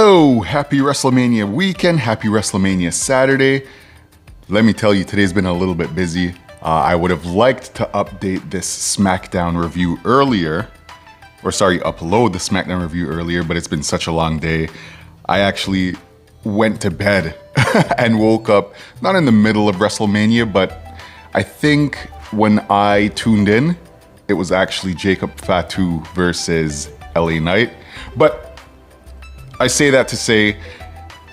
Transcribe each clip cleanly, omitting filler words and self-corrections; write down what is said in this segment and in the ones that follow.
Hello, happy Wrestlemania weekend, happy Wrestlemania Saturday. Let me tell you, today's been a little bit busy. I would have liked to update this Smackdown review earlier, upload the Smackdown review earlier, but it's been such a long day. I actually went to bed and woke up, not in the middle of WrestleMania, but I think when I tuned in, it was actually Jacob Fatu versus LA Knight. But I say that to say,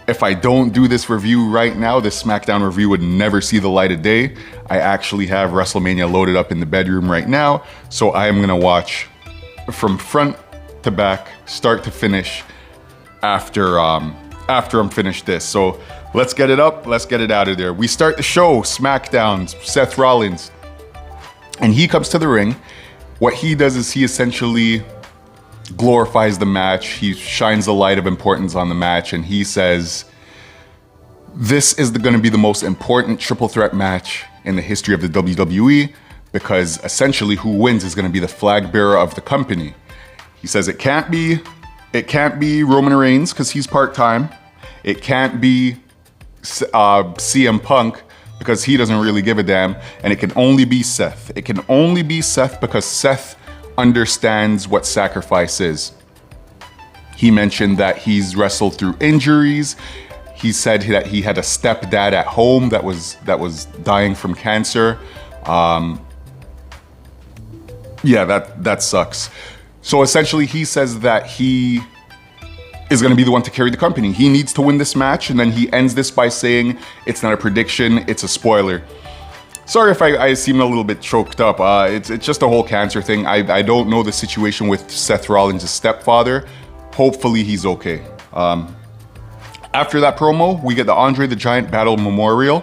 if I don't do this review right now, this SmackDown review would never see the light of day. I actually have WrestleMania loaded up in the bedroom right now, so I am gonna watch from front to back, start to finish, after I'm finished this. So let's get it up, let's get it out of there. We start the show, SmackDown, Seth Rollins, and he comes to the ring. What he does is he essentially glorifies the match. He shines the light of importance on the match, and he says, this is going to be the most important triple threat match in the history of the WWE, because essentially who wins is going to be the flag bearer of the company. He says it can't be Roman Reigns because he's part-time. It can't be CM Punk because he doesn't really give a damn, and it can only be Seth. It can only be Seth because Seth understands what sacrifice is. He mentioned that he's wrestled through injuries. He said that he had a stepdad at home that was dying from cancer. Yeah, that sucks. So essentially he says that he is going to be the one to carry the company. He needs to win this match, and then he ends this by saying it's not a prediction, it's a spoiler. Sorry if I seem a little bit choked up. It's just a whole cancer thing. I don't know the situation with Seth Rollins' stepfather. Hopefully he's okay. After that promo, we get the Andre the Giant Battle Memorial.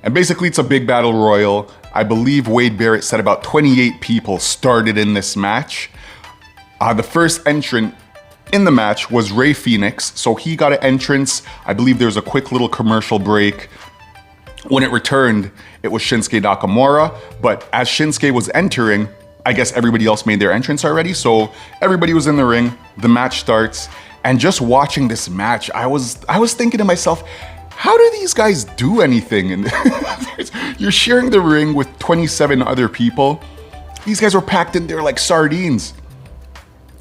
And basically it's a big battle royal. I believe Wade Barrett said about 28 people started in this match. The first entrant in the match was Rey Fenix. So he got an entrance. I believe there was a quick little commercial break. When it returned, it was Shinsuke Nakamura, but as Shinsuke was entering, I guess everybody else made their entrance already, so everybody was in the ring, the match starts, and just watching this match, I was thinking to myself, how do these guys do anything? And you're sharing the ring with 27 other people. These guys were packed in there like sardines.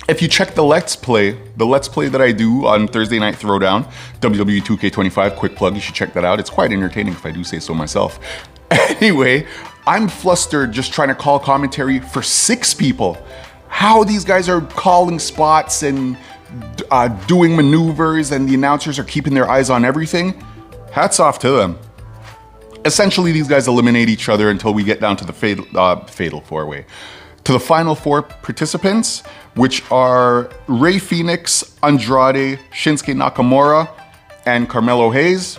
If you check the Let's Play that I do on Thursday Night Throwdown, WWE 2K25, quick plug, you should check that out. It's quite entertaining if I do say so myself. Anyway, I'm flustered just trying to call commentary for 6 people. How these guys are calling spots and doing maneuvers, and the announcers are keeping their eyes on everything. Hats off to them. Essentially, these guys eliminate each other until we get down to the fatal 4-way. To the final 4 participants, which are Rey Fenix, Andrade, Shinsuke Nakamura, and Carmelo Hayes.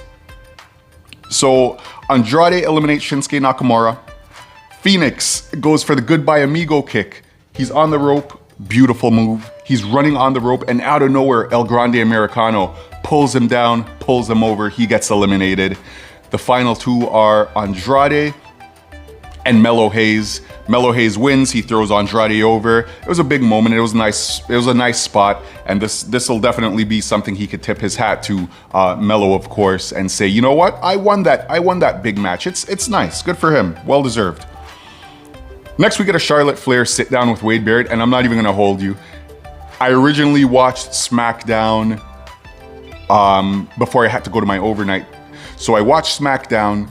So Andrade eliminates Shinsuke Nakamura. Phoenix goes for the goodbye amigo kick. He's on the rope, beautiful move. He's running on the rope, and out of nowhere, El Grande Americano pulls him down, pulls him over, he gets eliminated. The final 2 are Andrade and Melo Hayes. Melo Hayes wins, he throws Andrade over. It was a big moment, it was a nice spot, and this will definitely be something he could tip his hat to Melo, of course, and say, you know what, I won that big match. It's nice, good for him, well deserved. Next we get a Charlotte Flair sit down with Wade Barrett, and I'm not even gonna hold you. I originally watched SmackDown before I had to go to my overnight. So I watched SmackDown,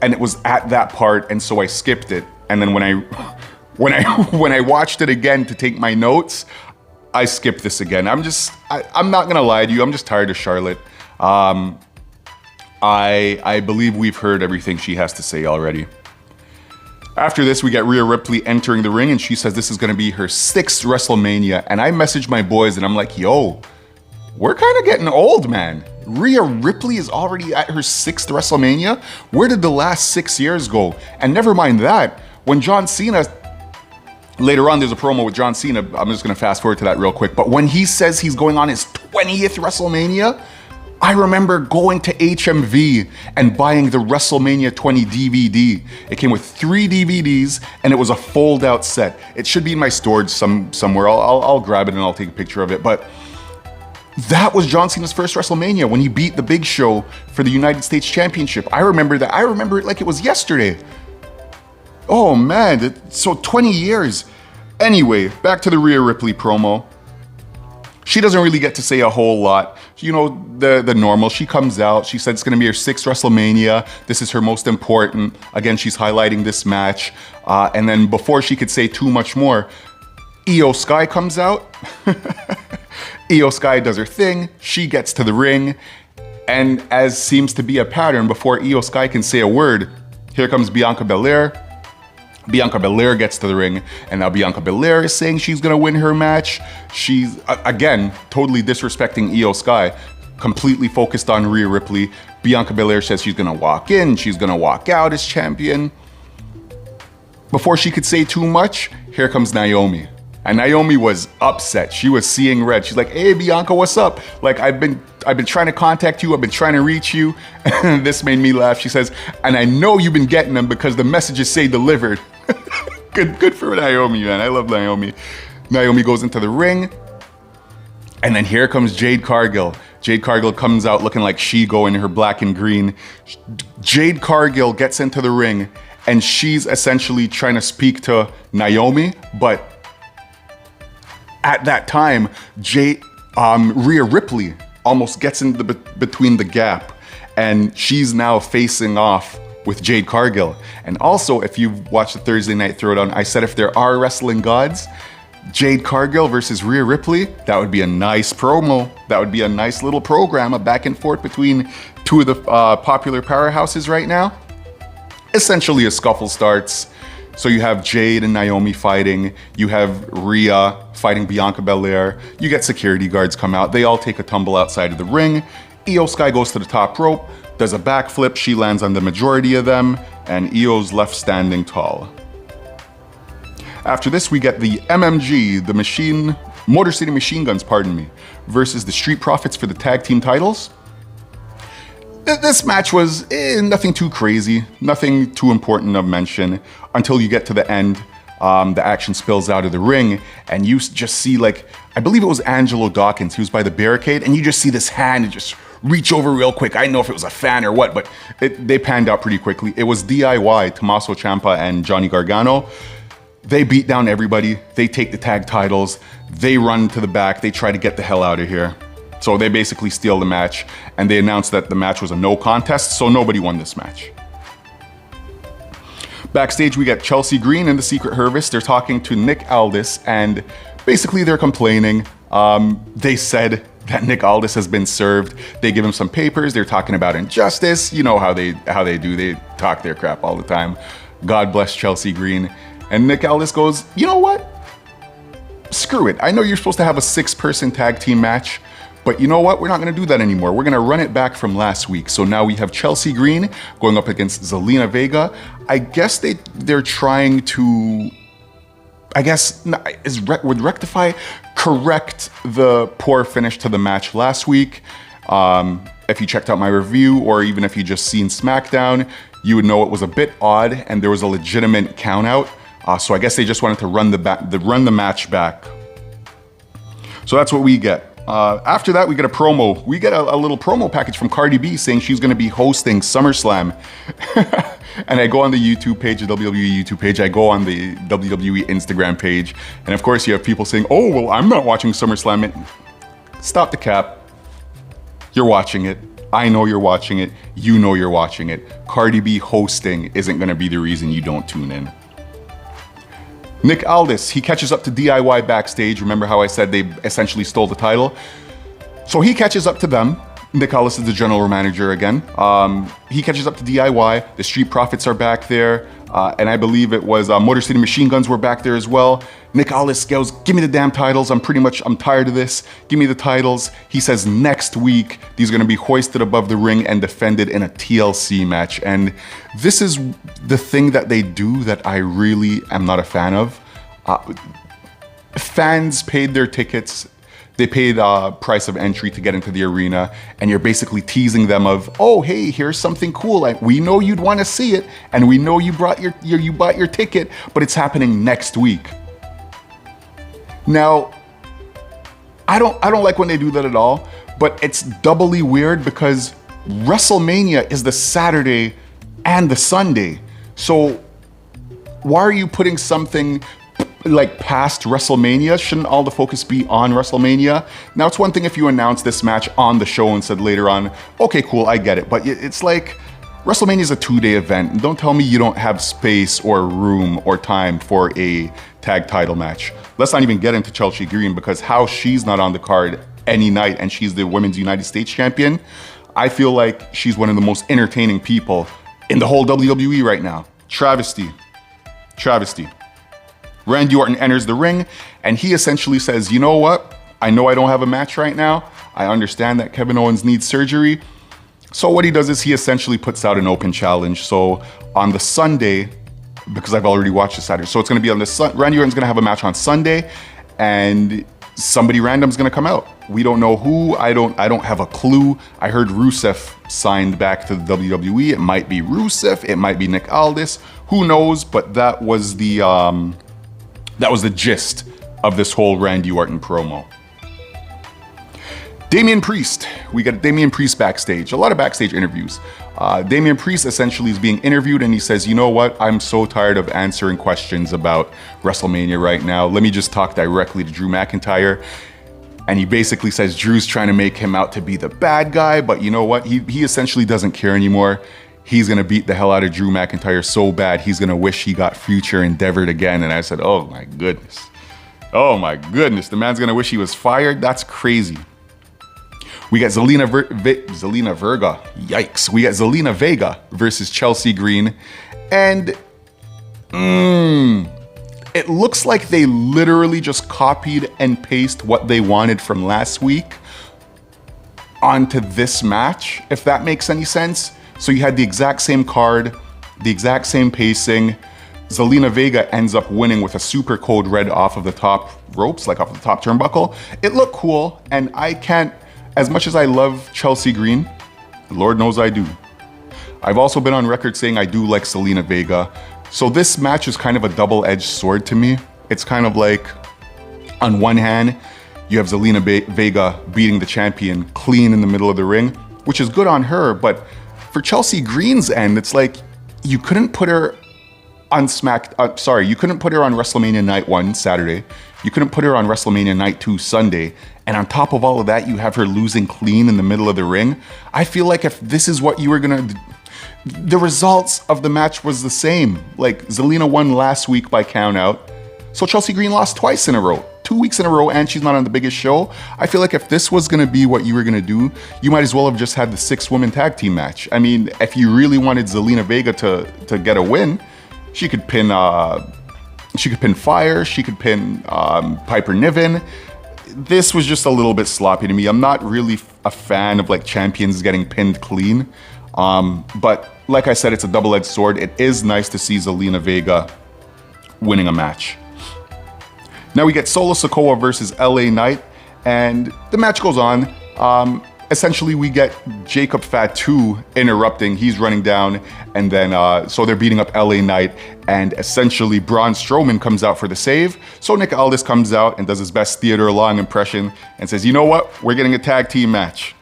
and it was at that part, and so I skipped it. And then when I watched it again to take my notes, I skipped this again. I'm not gonna lie to you, I'm just tired of Charlotte. I believe we've heard everything she has to say already. After this, we get Rhea Ripley entering the ring, and she says this is gonna be her 6th WrestleMania. And I messaged my boys and I'm like, yo, we're kind of getting old, man. Rhea Ripley is already at her 6th WrestleMania? Where did the last 6 years go? And never mind that, when John Cena, later on there's a promo with John Cena, I'm just gonna fast forward to that real quick, but when he says he's going on his 20th WrestleMania, I remember going to HMV and buying the WrestleMania 20 DVD. It came with 3 DVDs and it was a fold-out set. It should be in my storage somewhere. I'll grab it and I'll take a picture of it, but That was John Cena's first WrestleMania when he beat the Big Show for the United States Championship. I remember that. I remember it like it was yesterday. Oh man, so 20 years. Anyway, back to the Rhea Ripley promo. She doesn't really get to say a whole lot. You know, the normal. She comes out. She said it's going to be her 6th WrestleMania. This is her most important. Again, she's highlighting this match. And then before she could say too much more, Io Sky comes out. Io Sky does her thing. She gets to the ring. And as seems to be a pattern, before Io Sky can say a word, here comes Bianca Belair. Bianca Belair gets to the ring, and now Bianca Belair is saying she's gonna win her match. She's, again, totally disrespecting Io Sky, completely focused on Rhea Ripley. Bianca Belair says she's gonna walk in, she's gonna walk out as champion. Before she could say too much, here comes Naomi. And Naomi was upset. She was seeing red. She's like, hey, Bianca, what's up? Like, I've been trying to contact you. I've been trying to reach you. And this made me laugh. She says, and I know you've been getting them because the messages say delivered. Good for Naomi, man. I love Naomi. Naomi goes into the ring. And then here comes Jade Cargill. Jade Cargill comes out looking like She-Go in her black and green. Jade Cargill gets into the ring, and she's essentially trying to speak to Naomi, but at that time, Rhea Ripley almost gets in between the gap, and she's now facing off with Jade Cargill. And also, if you've watched the Thursday Night Throwdown, I said if there are wrestling gods, Jade Cargill versus Rhea Ripley, that would be a nice promo. That would be a nice little program, a back and forth between two of the popular powerhouses right now. Essentially, a scuffle starts. So you have Jade and Naomi fighting, you have Rhea fighting Bianca Belair, you get security guards come out, they all take a tumble outside of the ring. Io Sky goes to the top rope, does a backflip, she lands on the majority of them, and Io's left standing tall. After this, we get the MMG, the Motor City Machine Guns, versus the Street Profits for the tag team titles. This match was nothing too crazy, nothing too important of mention, until you get to the end. The action spills out of the ring, and you just see, like, I believe it was Angelo Dawkins, he was by the barricade, and you just see this hand just reach over real quick. I don't know if it was a fan or what, but they panned out pretty quickly. It was DIY, Tommaso Ciampa and Johnny Gargano. They beat down everybody, they take the tag titles, they run to the back, they try to get the hell out of here. So they basically steal the match, and they announced that the match was a no contest, so nobody won this match. Backstage, we get Chelsea Green and the Secret Harvest. They're talking to Nick Aldis, and basically they're complaining. They said that Nick Aldis has been served. They give him some papers. They're talking about injustice. You know how they do. They talk their crap all the time. God bless Chelsea Green. And Nick Aldis goes, you know what? Screw it. I know you're supposed to have a 6-person tag team match, but you know what? We're not going to do that anymore. We're going to run it back from last week. So now we have Chelsea Green going up against Zelina Vega. I guess they're trying to, correct the poor finish to the match last week. If you checked out my review, or even if you just seen Smackdown, you would know it was a bit odd and there was a legitimate count out. So I guess they just wanted to run the match back. So that's what we get. After that, we get a promo. We get a little promo package from Cardi B saying she's going to be hosting SummerSlam. And I go on the YouTube page, the WWE YouTube page. I go on the WWE Instagram page. And of course, you have people saying, oh, well, I'm not watching SummerSlam. Stop the cap. You're watching it. I know you're watching it. You know you're watching it. Cardi B hosting isn't going to be the reason you don't tune in. Nick Aldis, he catches up to DIY backstage. Remember how I said they essentially stole the title? So he catches up to them. Nick Aldis is the general manager again. He catches up to DIY. The Street Profits are back there. And I believe it was Motor City Machine Guns were back there as well. Nick Aldis goes, give me the damn titles. I'm tired of this. Give me the titles. He says next week, these are going to be hoisted above the ring and defended in a TLC match. And this is the thing that they do that I really am not a fan of. Fans paid their tickets. They paid price of entry to get into the arena, and you're basically teasing them of, oh, hey, here's something cool. We know you'd want to see it, and we know you bought your ticket, but it's happening next week. Now, I don't like when they do that at all, but it's doubly weird because WrestleMania is the Saturday and the Sunday. So why are you putting something like past WrestleMania? Shouldn't all the focus be on WrestleMania? Now, it's one thing if you announce this match on the show and said later on, okay, cool, I get it. But it's like, WrestleMania is a 2-day event. And don't tell me you don't have space or room or time for a tag title match. Let's not even get into Chelsea Green, because how she's not on the card any night and she's the Women's United States Champion, I feel like she's one of the most entertaining people in the whole WWE right now. Travesty. Randy Orton enters the ring and he essentially says, you know what? I know I don't have a match right now. I understand that Kevin Owens needs surgery. So what he does is he essentially puts out an open challenge. So on the Sunday, because I've already watched the Saturday, so it's going to be on the Randy Orton's going to have a match on Sunday, and somebody random's going to come out. We don't know who. I don't have a clue. I heard Rusev signed back to the WWE. It might be Rusev. It might be Nick Aldis. Who knows? But that was the gist of this whole Randy Orton promo. Damian Priest. We got Damian Priest backstage. A lot of backstage interviews. Damian Priest essentially is being interviewed and he says, you know what? I'm so tired of answering questions about WrestleMania right now. Let me just talk directly to Drew McIntyre. And he basically says Drew's trying to make him out to be the bad guy, but you know what? He essentially doesn't care anymore. He's gonna beat the hell out of Drew McIntyre so bad, he's gonna wish he got future endeavored again. And I said, oh my goodness. Oh my goodness, the man's gonna wish he was fired? That's crazy. We got Zelina Vega. Yikes. We got Zelina Vega versus Chelsea Green. And it looks like they literally just copied and pasted what they wanted from last week onto this match, if that makes any sense. So you had the exact same card, the exact same pacing. Zelina Vega ends up winning with a super code red off of the top ropes, like off of the top turnbuckle. It looked cool, and I can't, as much as I love Chelsea Green, Lord knows I do. I've also been on record saying I do like Zelina Vega. So this match is kind of a double-edged sword to me. It's kind of like, on one hand, you have Zelina Vega beating the champion clean in the middle of the ring, which is good on her, but for Chelsea Green's end, it's like, you couldn't put her on you couldn't put her on WrestleMania Night 1, Saturday. You couldn't put her on WrestleMania Night 2, Sunday. And on top of all of that, you have her losing clean in the middle of the ring. I feel like if this is what you were gonna do, the results of the match was the same. Like, Zelina won last week by count out. So Chelsea Green lost twice in a row, 2 weeks in a row, and she's not on the biggest show. I feel like if this was gonna be what you were gonna do, you might as well have just had the 6-woman tag team match. I mean, if you really wanted Zelina Vega to get a win, she could pin Fire, she could pin Piper Niven. This was just a little bit sloppy to me. I'm not really a fan of like champions getting pinned clean. But like I said, it's a double-edged sword. It is nice to see Zelina Vega winning a match. Now we get Solo Sikoa versus LA Knight, and the match goes on. Essentially, we get Jacob Fatu interrupting. He's running down, and then so they're beating up LA Knight, and essentially Braun Strowman comes out for the save. So Nick Aldis comes out and does his best Theodore Long impression and says, you know what? We're getting a tag team match.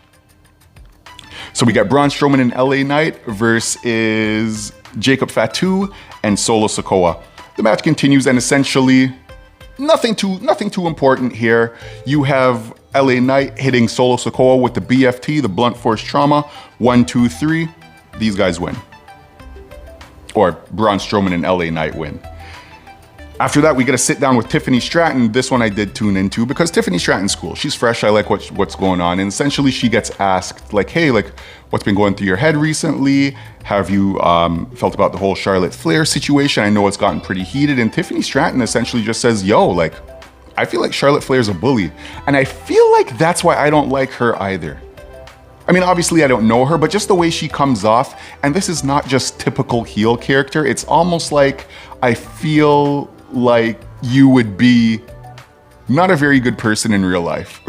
So we got Braun Strowman and LA Knight versus Jacob Fatu and Solo Sikoa. The match continues, and essentially nothing too important here. You have LA Knight hitting Solo Sikoa with the BFT, the blunt force trauma. 1, 2, 3. These guys win. Or Braun Strowman and LA Knight win. After that, we get a sit down with Tiffany Stratton. This one I did tune into because Tiffany Stratton's cool. She's fresh. I like what's going on. And essentially she gets asked like, hey, like what's been going through your head recently? Have you felt about the whole Charlotte Flair situation? I know it's gotten pretty heated. And Tiffany Stratton essentially just says, yo, like, I feel like Charlotte Flair's a bully. And I feel like that's why I don't like her either. I mean, obviously I don't know her, but just the way she comes off, and this is not just typical heel character, it's almost like I feel like you would be not a very good person in real life.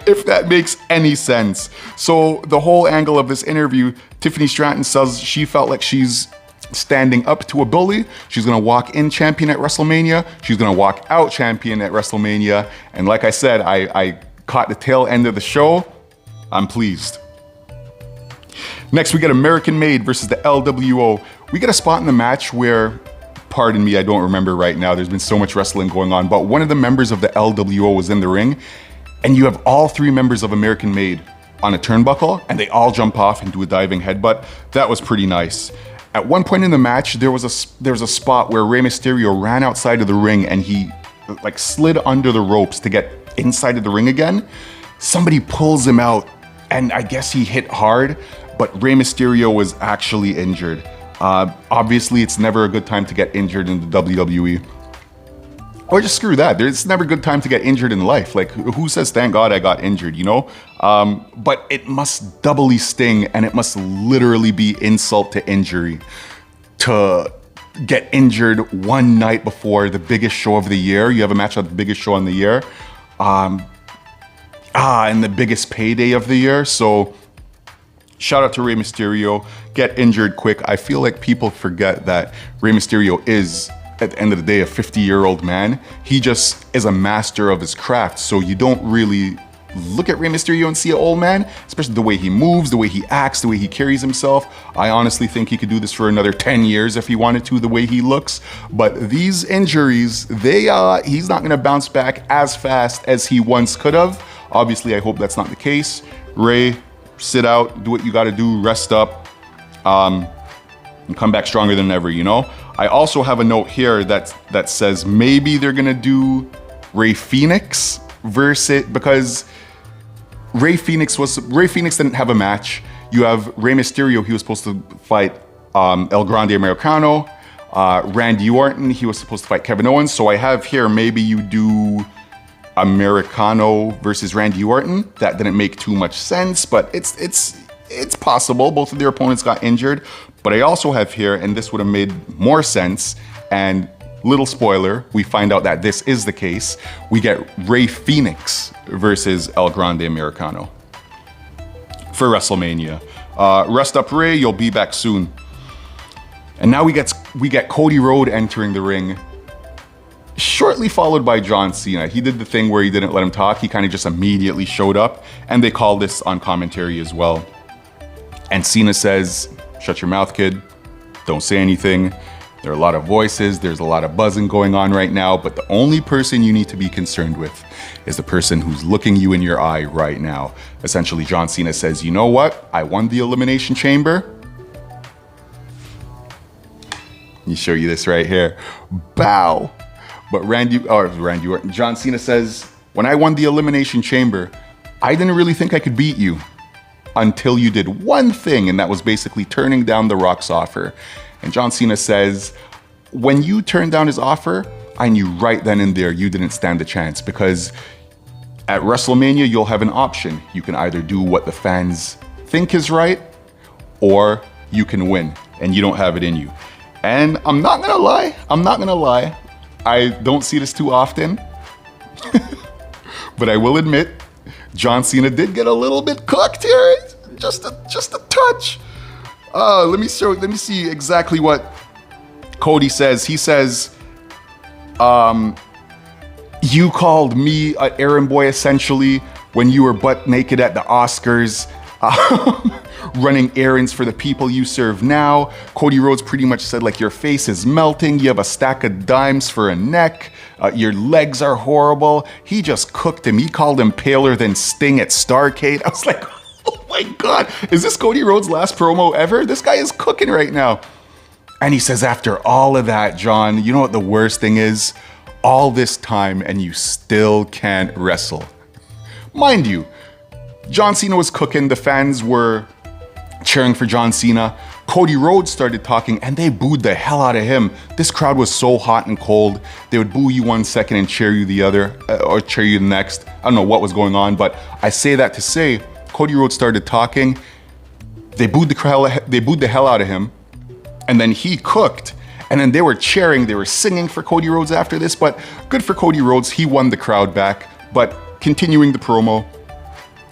If that makes any sense. So the whole angle of this interview, Tiffany Stratton says she felt like she's standing up to a bully. She's gonna walk in champion at WrestleMania. She's gonna walk out champion at WrestleMania. And like I said, I caught the tail end of the show. I'm pleased. Next, we get American Made versus the LWO. We get a spot in the match where, pardon me, I don't remember right now. There's been so much wrestling going on, but one of the members of the LWO was in the ring, and you have all three members of American Made on a turnbuckle, and they all jump off and do a diving headbutt. That was pretty nice. At one point in the match, there was a spot where Rey Mysterio ran outside of the ring and he like slid under the ropes to get inside of the ring again. Somebody pulls him out, and I guess he hit hard, but Rey Mysterio was actually injured. Obviously, it's never a good time to get injured in the WWE. Or just screw that. It's never a good time to get injured in life. Like, who says, thank God I got injured, you know? But it must doubly sting, and it must literally be insult to injury to get injured one night before the biggest show of the year. You have a match on the biggest show on the year. And the biggest payday of the year. So shout out to Rey Mysterio. Get injured quick. I feel like people forget that Rey Mysterio is, at the end of the day, a 50-year-old man. He just is a master of his craft. So you don't really look at Rey Mysterio and see an old man, especially the way he moves, the way he acts, the way he carries himself. I honestly think he could do this for another 10 years if he wanted to, the way he looks. But these injuries, he's not gonna bounce back as fast as he once could have. Obviously, I hope that's not the case. Rey, sit out, do what you gotta do, rest up, and come back stronger than ever, you know? I also have a note here that says maybe they're gonna do Rey Fenix versus, because Rey Fenix didn't have a match. You have Rey Mysterio, he was supposed to fight El Grande Americano. Randy Orton, he was supposed to fight Kevin Owens. So I have here, maybe you do Americano versus Randy Orton. That didn't make too much sense, but it's possible. Both of their opponents got injured. But I also have here, and this would have made more sense, and little spoiler, we find out that this is the case. We get Rey Fenix versus El Grande Americano for WrestleMania. Rest up, Rey, you'll be back soon. And now we get Cody Rhodes entering the ring, shortly followed by John Cena. He did the thing where he didn't let him talk. He kind of just immediately showed up, and they called this on commentary as well. And Cena says, shut your mouth, kid. Don't say anything. There are a lot of voices. There's a lot of buzzing going on right now, but the only person you need to be concerned with is the person who's looking you in your eye right now. Essentially, John Cena says, you know what? I won the Elimination Chamber. Let me show you this right here. Bow. But John Cena says, when I won the Elimination Chamber, I didn't really think I could beat you until you did one thing, and that was basically turning down The Rock's offer. And John Cena says, when you turned down his offer, I knew right then and there you didn't stand a chance, because at WrestleMania, you'll have an option. You can either do what the fans think is right, or you can win, and you don't have it in you. And I'm not gonna lie, I don't see this too often, but I will admit, John Cena did get a little bit cooked here, just a touch. Let me see exactly what Cody says. He says, you called me an errand boy essentially when you were butt naked at the Oscars, running errands for the people you serve now. Cody Rhodes pretty much said, like, your face is melting, you have a stack of dimes for a neck, your legs are horrible. He just cooked him. He called him paler than Sting at Starrcade. I was like, oh my God, is this Cody Rhodes' last promo ever? This guy is cooking right now. And he says, after all of that, John, you know what the worst thing is? All this time and you still can't wrestle. Mind you, John Cena was cooking, the fans were cheering for John Cena. Cody Rhodes started talking and they booed the hell out of him. This crowd was so hot and cold. They would boo you one second and cheer you the other, or cheer you the next. I don't know what was going on, but I say that to say, Cody Rhodes started talking. They booed the hell out of him, and then he cooked. And then they were cheering, they were singing for Cody Rhodes after this, but good for Cody Rhodes, he won the crowd back. But continuing the promo,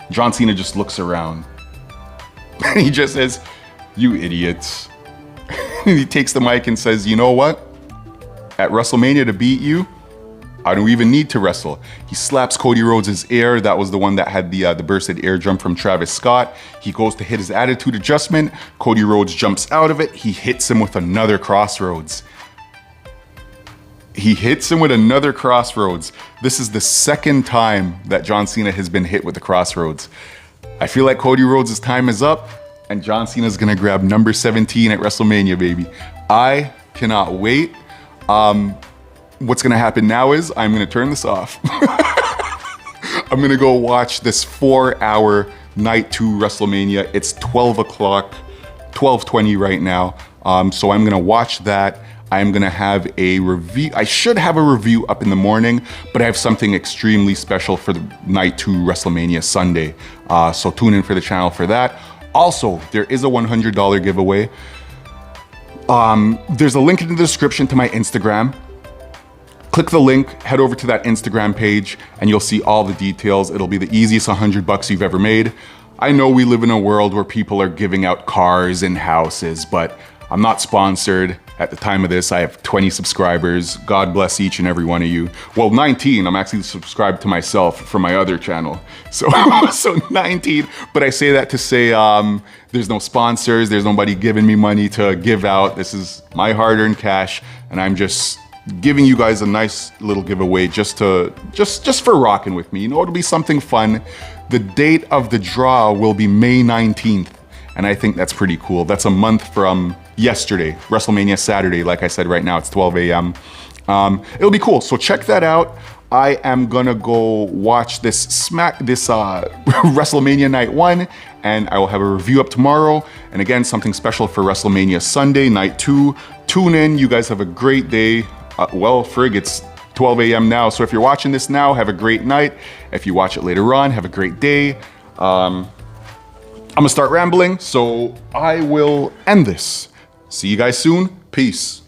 John Cena just looks around. And he just says, you idiots. he takes the mic and says, you know what? At WrestleMania, to beat you, I don't even need to wrestle. He slaps Cody Rhodes' air. That was the one that had the bursted air jump from Travis Scott. He goes to hit his attitude adjustment. Cody Rhodes jumps out of it. He hits him with another crossroads. He hits him with another crossroads. This is the second time that John Cena has been hit with the crossroads. I feel like Cody Rhodes' time is up, and John Cena's gonna grab number 17 at WrestleMania, baby. I cannot wait. What's gonna happen now is I'm gonna turn this off. I'm gonna go watch this 4-hour night 2 WrestleMania. It's 12 o'clock, 12:20 right now. So I'm gonna watch that. I'm gonna have a review. I should have a review up in the morning, but I have something extremely special for the night 2 WrestleMania Sunday. So tune in for the channel for that. Also, there is a $100 giveaway. There's a link in the description to my Instagram. Click the link, head over to that Instagram page, and you'll see all the details. It'll be the easiest $100 you've ever made. I know we live in a world where people are giving out cars and houses, but I'm not sponsored. At the time of this, I have 20 subscribers. God bless each and every one of you. Well, 19, I'm actually subscribed to myself from my other channel. So, so 19, but I say that to say there's no sponsors, there's nobody giving me money to give out. This is my hard-earned cash, and I'm just giving you guys a nice little giveaway just for rocking with me. You know, it'll be something fun. The date of the draw will be May 19th, and I think that's pretty cool. That's a month from yesterday, WrestleMania Saturday. Like I said, right now it's 12 a.m. It'll be cool. So check that out. I am gonna go watch this WrestleMania Night 1, and I will have a review up tomorrow. And again, something special for WrestleMania Sunday, Night 2. Tune in. You guys have a great day. Well, frig, it's 12 a.m. now. So if you're watching this now, have a great night. If you watch it later on, have a great day. I'm gonna start rambling, so I will end this. See you guys soon. Peace.